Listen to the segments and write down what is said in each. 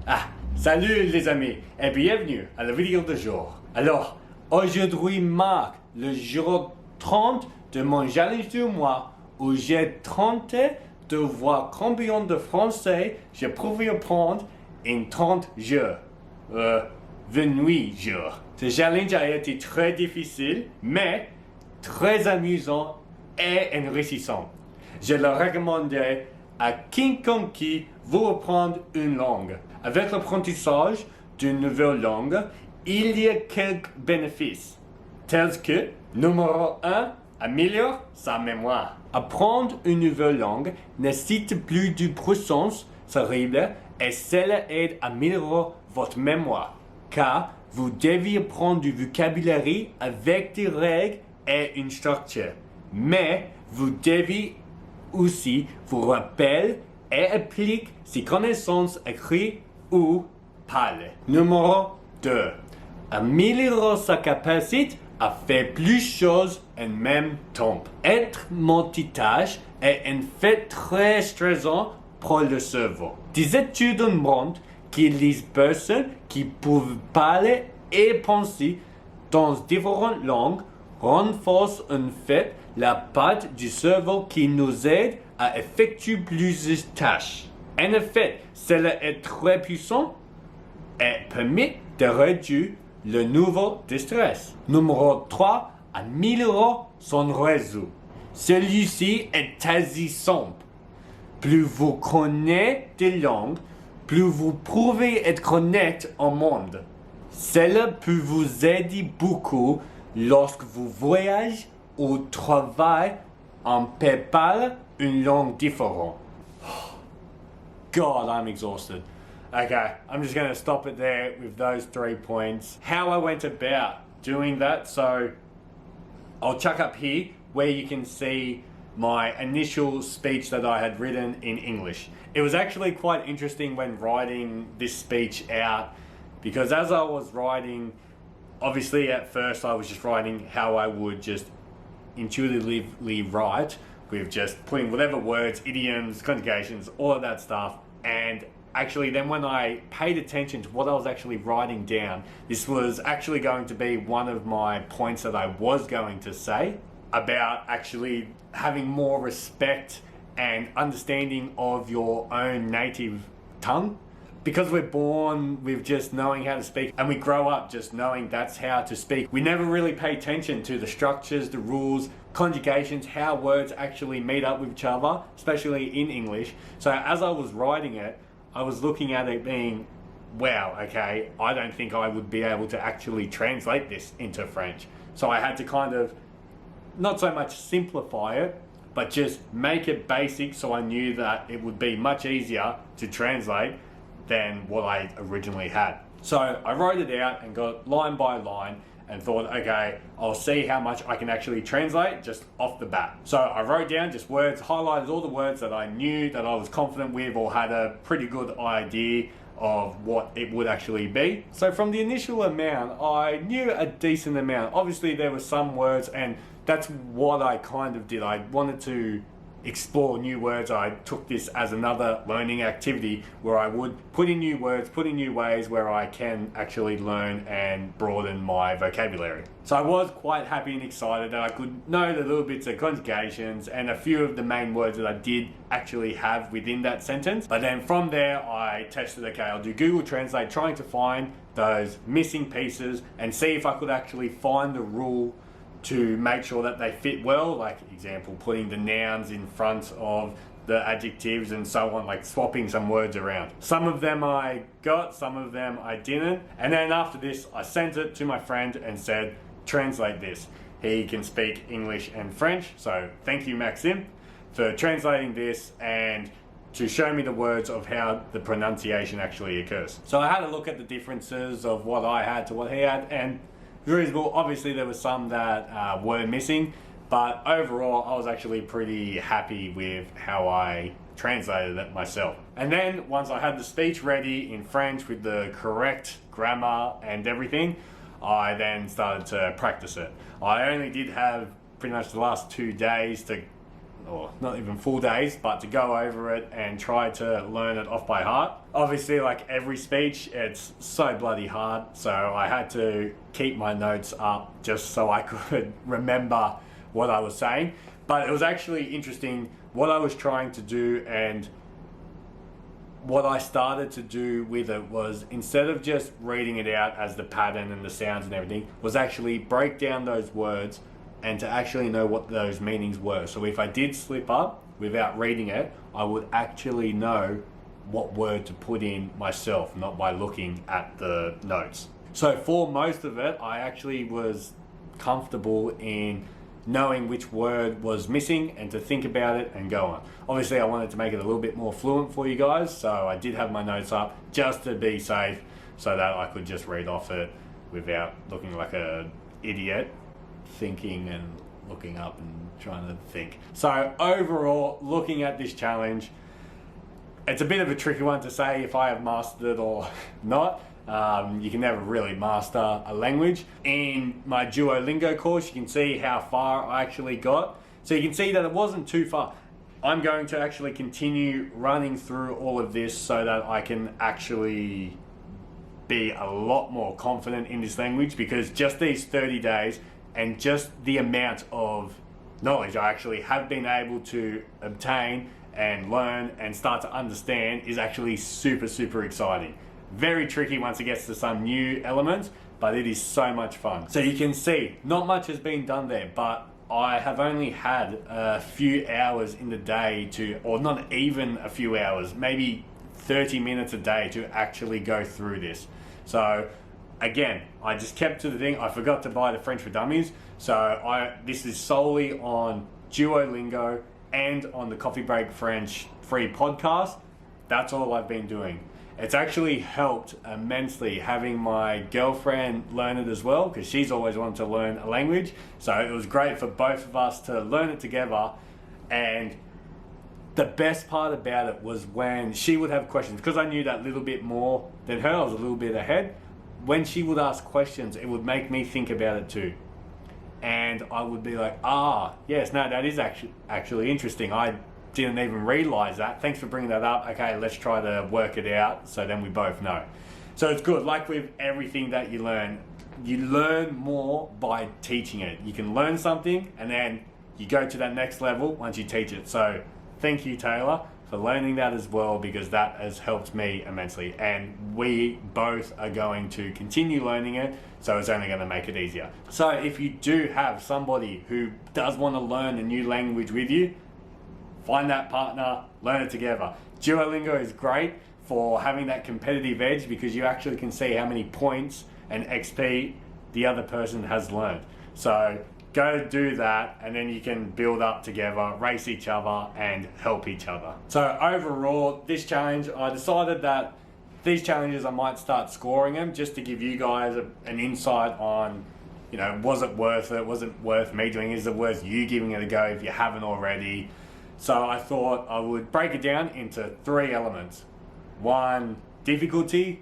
Ah, salut les amis et bienvenue à la vidéo du jour. Alors, aujourd'hui marque le jour 30 de mon challenge du mois où j'ai tenté de voir combien de français j'ai pu apprendre en 30 jours. 28 jours. Ce challenge a été très difficile, mais très amusant et enrichissant. Je le recommanderais à quiconque qui veut apprendre une langue. Avec l'apprentissage d'une nouvelle langue, il y a quelques bénéfices, tels que, numéro 1, améliore sa mémoire. Apprendre une nouvelle langue nécessite plus de puissance cérébrale et cela aide à améliorer votre mémoire, car vous devez apprendre du vocabulaire avec des règles et une structure. Mais vous devez aussi vous rappeler et appliquer ces connaissances écrites ou parlées. Numéro 2. Améliorer sa capacité à faire plusieurs choses en même temps. Être multitâche est un fait très stressant pour le cerveau. Des études montrent que les personnes qui peuvent parler et penser dans différentes langues renforcent en fait la partie du cerveau qui nous aide à effectuer plusieurs tâches. En effet, cela est très puissant et permet de réduire le niveau de stress. Numéro 3, améliorer son réseau. Celui-ci est assez simple. Plus vous connaissez des langues, plus vous pouvez être connecté au monde. Cela peut vous aider beaucoup lorsque vous voyagez ou travaillez en parlant une langue différente. God, I'm exhausted. Okay, I'm just going to stop it there with those 3 points. How I went about doing that, so I'll chuck up here where you can see my initial speech that I had written in English. It was actually quite interesting when writing this speech out, because as I was writing, obviously at first I was just writing how I would just intuitively write, with just putting whatever words, idioms, conjugations, all of that stuff. And actually then when I paid attention to what I was actually writing down, this was actually going to be one of my points that I was going to say about actually having more respect and understanding of your own native tongue. Because we're born with just knowing how to speak and we grow up just knowing that's how to speak, we never really pay attention to the structures, the rules, conjugations, how words actually meet up with each other, especially in English. So as I was writing it, I was looking at it being, wow, okay, I don't think I would be able to actually translate this into French. So I had to kind of, not so much simplify it, but just make it basic so I knew that it would be much easier to translate than what I originally had. So I wrote it out and got line by line and thought, okay, I'll see how much I can actually translate just off the bat. So I wrote down just words, highlighted all the words that I knew that I was confident with or had a pretty good idea of what it would actually be. So from the initial amount, I knew a decent amount. Obviously there were some words, and that's what I kind of did. I wanted to explore new words. I took this as another learning activity where I would put in new words, put in new ways where I can actually learn and broaden my vocabulary. So I was quite happy and excited that I could know the little bits of conjugations and a few of the main words that I did actually have within that sentence. But then from there I tested, okay, I'll do Google Translate, trying to find those missing pieces and see if I could actually find the rule to make sure that they fit well, like example, putting the nouns in front of the adjectives and so on, like swapping some words around. Some of them I got, some of them I didn't. And then after this, I sent it to my friend and said, translate this. He can speak English and French, so thank you, Maxim, for translating this and to show me the words of how the pronunciation actually occurs. So I had a look at the differences of what I had to what he had, and reasonable. Obviously there were some that were missing, but overall I was actually pretty happy with how I translated it myself. And then once I had the speech ready in French with the correct grammar and everything, I then started to practice it. I only did have pretty much the last 2 days to or not even full days, but to go over it and try to learn it off by heart. Obviously, like every speech, it's so bloody hard, so I had to keep my notes up just so I could remember what I was saying. But it was actually interesting what I was trying to do, and what I started to do with it was, instead of just reading it out as the pattern and the sounds and everything, was actually break down those words and to actually know what those meanings were. So if I did slip up without reading it, I would actually know what word to put in myself, not by looking at the notes. So for most of it, I actually was comfortable in knowing which word was missing and to think about it and go on. Obviously, I wanted to make it a little bit more fluent for you guys, so I did have my notes up just to be safe, so that I could just read off it without looking like an idiot, thinking and looking up and trying to think. So overall, looking at this challenge, it's a bit of a tricky one to say if I have mastered it or not. You can never really master a language. In my Duolingo course, you can see how far I actually got. So you can see that it wasn't too far. I'm going to actually continue running through all of this so that I can actually be a lot more confident in this language, because just these 30 days and just the amount of knowledge I actually have been able to obtain and learn and start to understand is actually super, super exciting. Very tricky once it gets to some new elements, but it is so much fun. So you can see, not much has been done there, but I have only had a few hours in the day to, or not even a few hours, maybe 30 minutes a day to actually go through this. So again, I just kept to the thing. I forgot to buy the French for Dummies. So this is solely on Duolingo and on the Coffee Break French free podcast. That's all I've been doing. It's actually helped immensely having my girlfriend learn it as well, because she's always wanted to learn a language. So it was great for both of us to learn it together. And the best part about it was when she would have questions, because I knew that little bit more than her, I was a little bit ahead. When she would ask questions, it would make me think about it too. And I would be like, yes, no, that is actually interesting. I didn't even realize that. Thanks for bringing that up. Okay, let's try to work it out, so then we both know. So it's good. Like with everything that you learn more by teaching it. You can learn something and then you go to that next level once you teach it. So thank you, Taylor, for learning that as well, because that has helped me immensely. And we both are going to continue learning it, so it's only going to make it easier. So if you do have somebody who does want to learn a new language with you, find that partner, learn it together. Duolingo is great for having that competitive edge, because you actually can see how many points and XP the other person has learned. So go do that, and then you can build up together, race each other and help each other. So overall, this challenge, I decided that these challenges I might start scoring them, just to give you guys an insight on, was it worth it? Was it worth me doing it? Is it worth you giving it a go if you haven't already? So I thought I would break it down into 3 elements. 1, difficulty.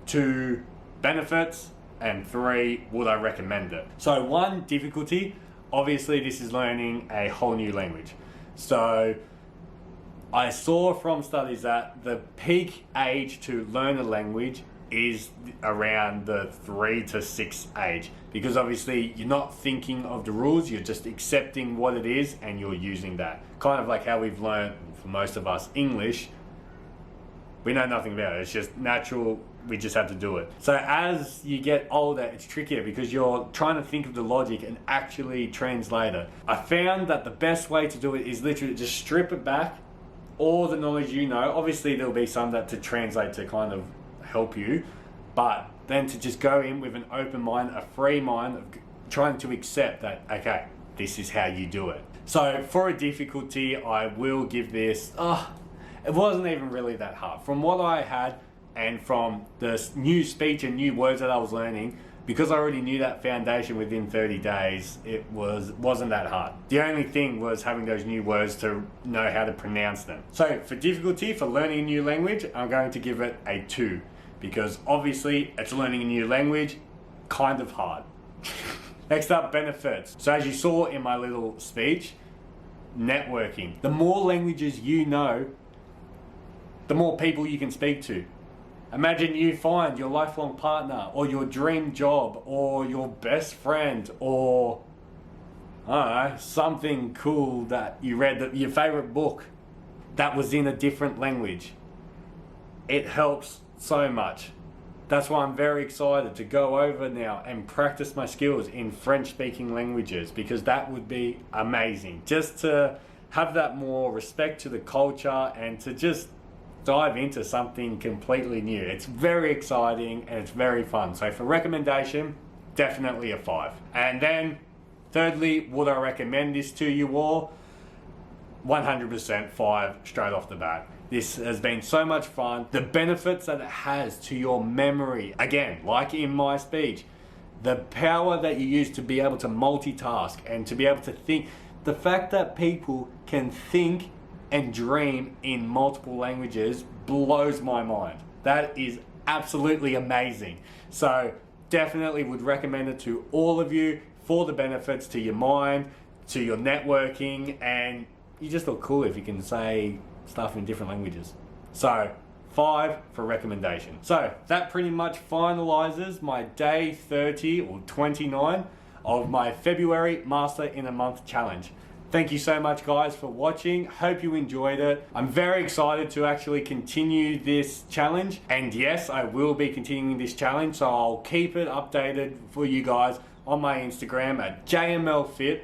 2, benefits. And 3, would I recommend it? So 1, difficulty. Obviously, this is learning a whole new language. So I saw from studies that the peak age to learn a language is around the 3 to 6 age, because obviously you're not thinking of the rules, you're just accepting what it is and you're using that. Kind of like how we've learned, for most of us, English. We know nothing about it, it's just natural, we just have to do it. So as you get older, it's trickier because you're trying to think of the logic and actually translate it. I found that the best way to do it is literally just strip it back, all the knowledge you know. Obviously there'll be some that to translate to kind of help you, but then to just go in with an open mind, a free mind, of trying to accept that, okay, this is how you do it. So for a difficulty, I will give this, it wasn't even really that hard. From what I had and from the new speech and new words that I was learning, because I already knew that foundation within 30 days, it wasn't that hard. The only thing was having those new words to know how to pronounce them. So for difficulty, for learning a new language, I'm going to give it a 2. Because obviously it's learning a new language, kind of hard. Next up, benefits. So as you saw in my little speech, networking. The more languages you know, the more people you can speak to. Imagine you find your lifelong partner or your dream job or your best friend or, I don't know, something cool that you read, that your favorite book that was in a different language. It helps so much. That's why I'm very excited to go over now and practice my skills in French speaking languages, because that would be amazing. Just to have that more respect to the culture and to just dive into something completely new. It's very exciting and it's very fun. So for recommendation, definitely a 5. And then thirdly, would I recommend this to you all? 100% 5 straight off the bat. This has been so much fun. The benefits that it has to your memory, again, like in my speech, the power that you use to be able to multitask and to be able to think, the fact that people can think and dream in multiple languages blows my mind. That is absolutely amazing. So definitely would recommend it to all of you for the benefits to your mind, to your networking, and you just look cool if you can say stuff in different languages. So 5 for recommendation. So that pretty much finalizes my day 30 or 29 of my February Master in a Month challenge. Thank you so much, guys, for watching. Hope you enjoyed it. I'm very excited to actually continue this challenge. And yes, I will be continuing this challenge, so I'll keep it updated for you guys on my Instagram at JMLFit,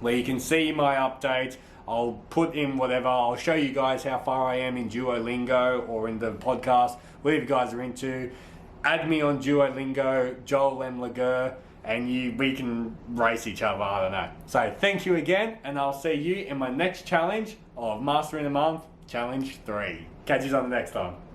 where you can see my updates. I'll put in whatever. I'll show you guys how far I am in Duolingo or in the podcast, whatever you guys are into. Add me on Duolingo, Joel M. Laguerre, and we can race each other, I don't know. So thank you again, and I'll see you in my next challenge of Master in a Month, Challenge 3. Catch you on the next time.